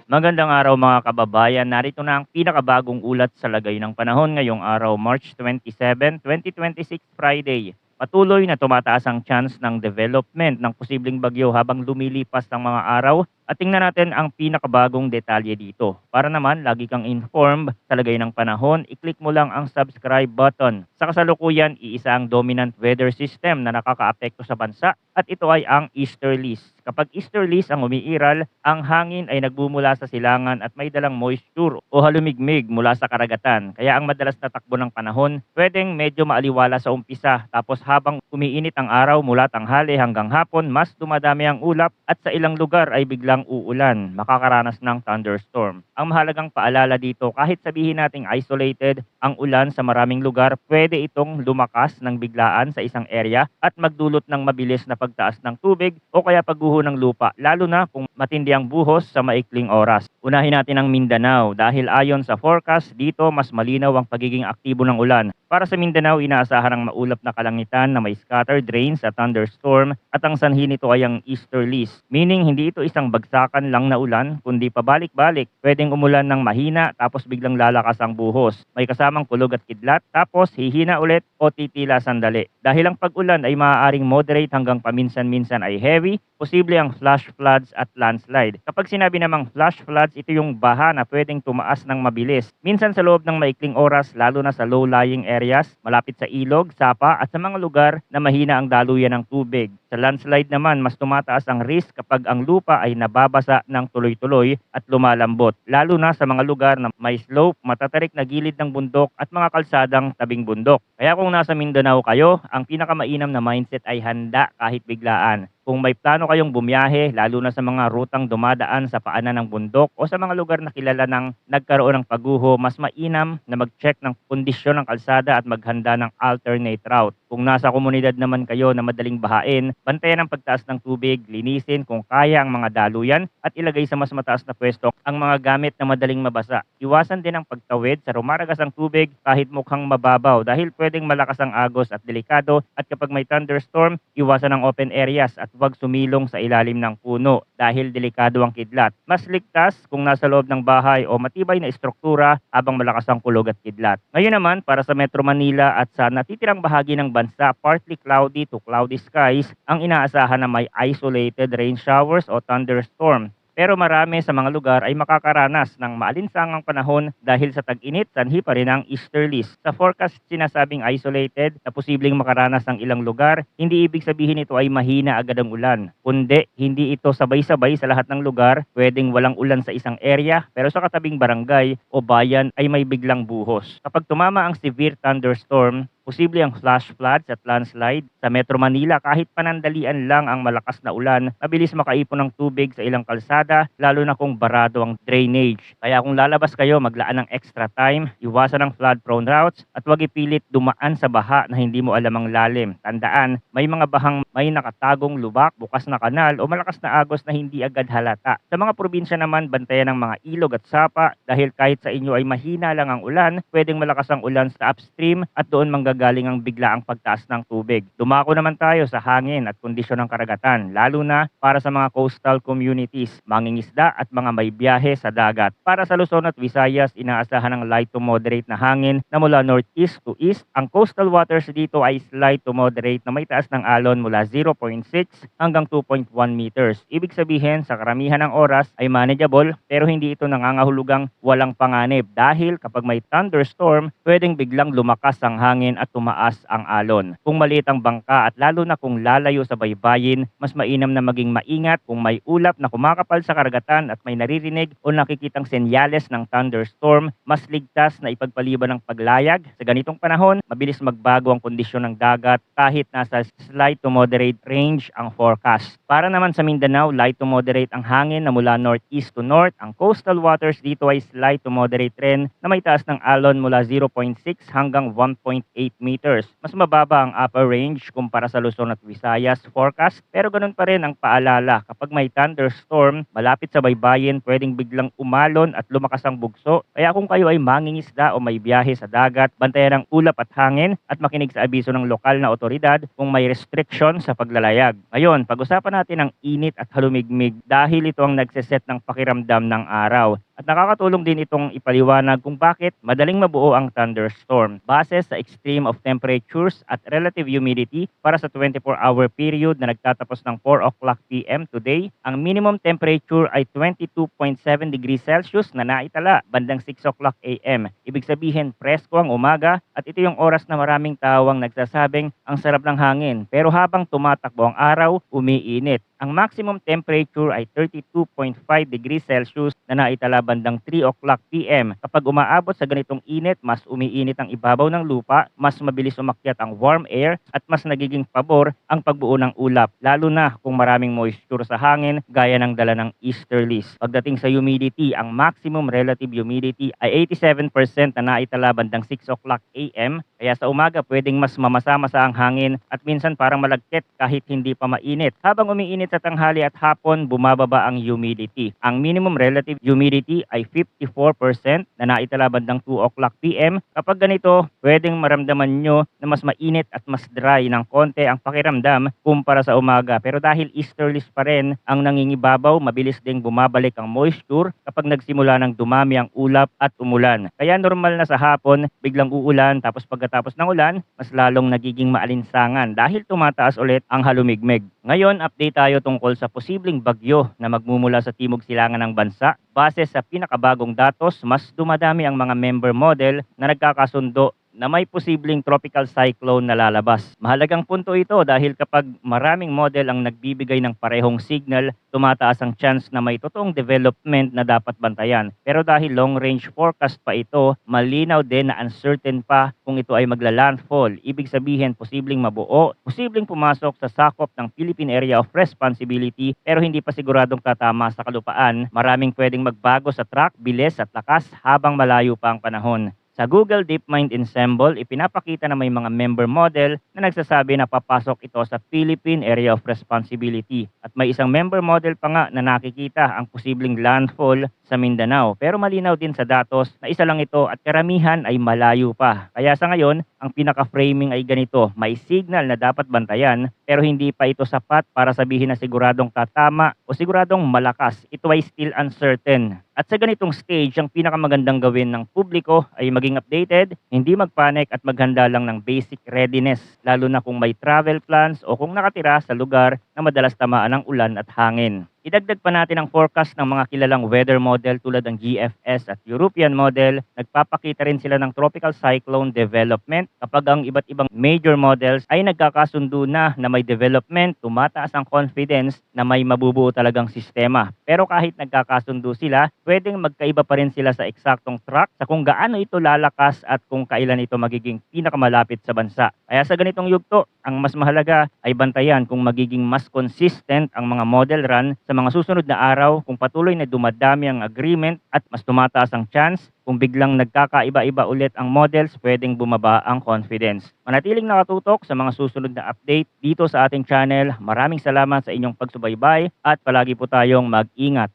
Magandang araw mga kababayan. Narito na ang pinakabagong ulat sa lagay ng panahon ngayong araw, March 27, 2026, Friday. Patuloy na tumataas ang chance ng development ng posibleng bagyo habang lumilipas ang mga araw at tingnan natin ang pinakabagong detalye dito. Para naman lagi kang informed sa lagay ng panahon, i-click mo lang ang subscribe button. Sa kasalukuyan, iisa ang dominant weather system na nakakaapekto sa bansa at ito ay ang easterlies. Kapag easterlies ang umiiral, ang hangin ay nagbumula sa silangan at may dalang moisture o halumigmig mula sa karagatan. Kaya ang madalas na takbo ng panahon, pwedeng medyo maaliwala sa umpisa. Tapos habang umiinit ang araw mula tanghali hanggang hapon, mas dumadami ang ulap at sa ilang lugar ay biglang uulan. Makakaranas ng thunderstorm. Ang mahalagang paalala dito, kahit sabihin nating isolated ang ulan sa maraming lugar, pwede itong lumakas ng biglaan sa isang area at magdulot ng mabilis na pagtaas ng tubig o kaya pagguho ng lupa, lalo na kung matindi ang buhos sa maikling oras. Unahin natin ang Mindanao dahil ayon sa forecast, dito mas malinaw ang pagiging aktibo ng ulan. Para sa Mindanao, inaasahan ang maulap na kalangitan na may scattered rains at thunderstorm at ang sanhi nito ay ang easterlies. Meaning hindi ito isang bagsakan lang na ulan, kundi pabalik-balik. Pwedeng umulan ng mahina tapos biglang lalakas ang buhos. May kasamang kulog at kidlat tapos hihina ulit o titila sandali. Dahil ang pag-ulan ay maaaring moderate hanggang paminsan-minsan ay heavy, posible ang flash floods at landslide. Kapag sinabi namang flash floods, ito yung baha na pwedeng tumaas ng mabilis. Minsan sa loob ng maikling oras, lalo na sa low-lying areas, malapit sa ilog, sapa at sa mga lugar na mahina ang daluyan ng tubig. Sa landslide naman, mas tumataas ang risk kapag ang lupa ay nababasa ng tuloy-tuloy at lumalambot, lalo na sa mga lugar na may slope, matatarik na gilid ng bundok at mga kalsadang tabing bundok. Kaya kung nasa Mindanao kayo, ang pinakamainam na mindset ay handa kahit biglaan. Kung may plano kayong bumiyahe, lalo na sa mga rutang dumadaan sa paanan ng bundok o sa mga lugar na kilala ng nagkaroon ng pagguho, mas mainam na mag-check ng kondisyon ng kalsada at maghanda ng alternate route. Kung nasa komunidad naman kayo na madaling bahain, bantayan ang pagtaas ng tubig, linisin kung kaya ang mga daluyan at ilagay sa mas mataas na pwesto ang mga gamit na madaling mabasa. Iwasan din ang pagtawid sa rumaragas ang tubig kahit mukhang mababaw dahil pwedeng malakas ang agos at delikado, at kapag may thunderstorm, iwasan ang open areas at huwag sumilong sa ilalim ng puno dahil delikado ang kidlat. Mas ligtas kung nasa loob ng bahay o matibay na estruktura habang malakas ang kulog at kidlat. Ngayon naman, para sa Metro Manila at sa natitirang bahagi ng bansa, partly cloudy to cloudy skies ang inaasahan na may isolated rain showers o thunderstorm. Pero marami sa mga lugar ay makakaranas ng maalinsangang panahon dahil sa tag-init, sanhi pa rin ang easterlies. Sa forecast, sinasabing isolated na posibleng makaranas ng ilang lugar, hindi ibig sabihin ito ay mahina agad ang ulan. Kundi, hindi ito sabay-sabay sa lahat ng lugar, pwedeng walang ulan sa isang area, pero sa katabing barangay o bayan ay may biglang buhos. Kapag tumama ang severe thunderstorm, posible ang flash floods at landslide. Sa Metro Manila, kahit panandalian lang ang malakas na ulan, mabilis makaipon ng tubig sa ilang kalsada, lalo na kung barado ang drainage. Kaya kung lalabas kayo, maglaan ng extra time, iwasan ang flood-prone routes, at huwag ipilit dumaan sa baha na hindi mo alam ang lalim. Tandaan, may mga bahang may nakatagong lubak, bukas na kanal, o malakas na agos na hindi agad halata. Sa mga probinsya naman, bantayan ng mga ilog at sapa dahil kahit sa inyo ay mahina lang ang ulan, pwedeng malakas ang ulan sa upstream at doon manggagaling ang biglaang pagtaas ng tubig. Dumako naman tayo sa hangin at kondisyon ng karagatan, lalo na para sa mga coastal communities, mangingisda at mga may biyahe sa dagat. Para sa Luzon at Visayas, inaasahan ng light to moderate na hangin na mula northeast to east. Ang coastal waters dito ay slight to moderate na may taas ng alon mula 0.6 hanggang 2.1 meters. Ibig sabihin, sa karamihan ng oras ay manageable, pero hindi ito nangangahulugang walang panganib dahil kapag may thunderstorm, pwedeng biglang lumakas ang hangin at tumaas ang alon. Kung maliit ang bangka at lalo na kung lalayo sa baybayin, mas mainam na maging maingat kung may ulap na kumakapal sa karagatan at may naririnig o nakikitang senyales ng thunderstorm. Mas ligtas na ipagpaliban ng paglayag. Sa ganitong panahon, mabilis magbago ang kondisyon ng dagat kahit nasa slight to moderate range ang forecast. Para naman sa Mindanao, light to moderate ang hangin na mula northeast to north. Ang coastal waters dito ay slight to moderate rin na may taas ng alon mula 0.6 hanggang 1.8 meters. Mas mababa ang upper range kumpara sa Luzon at Visayas forecast, pero ganun pa rin ang paalala. Kapag may thunderstorm, malapit sa baybayin, pwedeng biglang umalon at lumakas ang bugso. Kaya kung kayo ay mangingisda o may biyahe sa dagat, bantayan ang ulap at hangin at makinig sa abiso ng lokal na otoridad. Kung may restriction, hamon sa paglalayag. Ngayon, pag-usapan natin ang init at halumigmig dahil ito ang nagseset ng pakiramdam ng araw. At nakakatulong din itong ipaliwanag kung bakit madaling mabuo ang thunderstorm base sa extreme of temperatures at relative humidity para sa 24-hour period na nagtatapos ng 4 o'clock PM today. Ang minimum temperature ay 22.7 degrees Celsius na naitala bandang 6 o'clock AM. Ibig sabihin presko ang umaga at ito yung oras na maraming tawang nagsasabing ang sarap ng hangin. Pero habang tumatakbo ang araw, umiinit. Ang maximum temperature ay 32.5 degrees Celsius na naitala bandang 3 o'clock PM. Kapag umaabot sa ganitong init, mas umiinit ang ibabaw ng lupa, mas mabilis umakyat ang warm air at mas nagiging pabor ang pagbuo ng ulap, lalo na kung maraming moisture sa hangin gaya ng dala ng easterlies. Pagdating sa humidity, ang maximum relative humidity ay 87% na naitala bandang 6 o'clock AM. Kaya sa umaga pwedeng mas mamasa-masa ang hangin at minsan parang malagkit kahit hindi pa mainit. Habang umiinit sa tanghali at hapon, bumababa ang humidity. Ang minimum relative humidity ay 54% na naitala bandang 2 o'clock PM. Kapag ganito, pwedeng maramdaman nyo na mas mainit at mas dry ng konti ang pakiramdam kumpara sa umaga. Pero dahil easterlies pa rin ang nangingibabaw, mabilis ding bumabalik ang moisture kapag nagsimula ng dumami ang ulap at umulan. Kaya normal na sa hapon, biglang uulan tapos pagkatapos ng ulan, mas lalong nagiging maalinsangan dahil tumataas ulit ang halumigmig. Ngayon, update tayo tungkol sa posibleng bagyo na magmumula sa timog silangan ng bansa. Base sa pinakabagong datos, mas dumadami ang mga member model na nagkakasundo na may posibleng tropical cyclone na lalabas. Mahalagang punto ito dahil kapag maraming model ang nagbibigay ng parehong signal, tumataas ang chance na may totoong development na dapat bantayan. Pero dahil long range forecast pa ito, malinaw din na uncertain pa kung ito ay magla-landfall. Ibig sabihin, posibleng mabuo, posibleng pumasok sa sakop ng Philippine Area of Responsibility pero hindi pa siguradong tatama sa kalupaan. Maraming pwedeng magbago sa track, bilis at lakas habang malayo pa ang panahon. Sa Google DeepMind Ensemble, ipinapakita na may mga member model na nagsasabi na papasok ito sa Philippine Area of Responsibility. At may isang member model pa nga na nakikita ang posibleng landfall sa Mindanao. Pero malinaw din sa datos na isa lang ito at karamihan ay malayo pa. Kaya sa ngayon, ang pinaka-framing ay ganito, may signal na dapat bantayan pero hindi pa ito sapat para sabihin na siguradong tatama o siguradong malakas. Ito ay still uncertain. At sa ganitong stage, ang pinakamagandang gawin ng publiko ay maging updated, hindi magpanic at maghanda lang ng basic readiness, lalo na kung may travel plans o kung nakatira sa lugar na madalas tamaan ng ulan at hangin. Idagdag pa natin ang forecast ng mga kilalang weather model tulad ng GFS at European model. Nagpapakita rin sila ng tropical cyclone development. Kapag ang iba't ibang major models ay nagkakasundo na may development, tumataas ang confidence na may mabubuo talagang sistema. Pero kahit nagkakasundo sila, pwedeng magkaiba pa rin sila sa eksaktong track sa kung gaano ito lalakas at kung kailan ito magiging pinakamalapit sa bansa. Kaya sa ganitong yugto, ang mas mahalaga ay bantayan kung magiging mas consistent ang mga model run sa mga susunod na araw, kung patuloy na dumadami ang agreement at mas tumataas ang chance. Kung biglang nagkakaiba-iba ulit ang models, pwedeng bumaba ang confidence. Manatiling nakatutok sa mga susunod na update dito sa ating channel. Maraming salamat sa inyong pagsubaybay at palagi po tayong mag-ingat.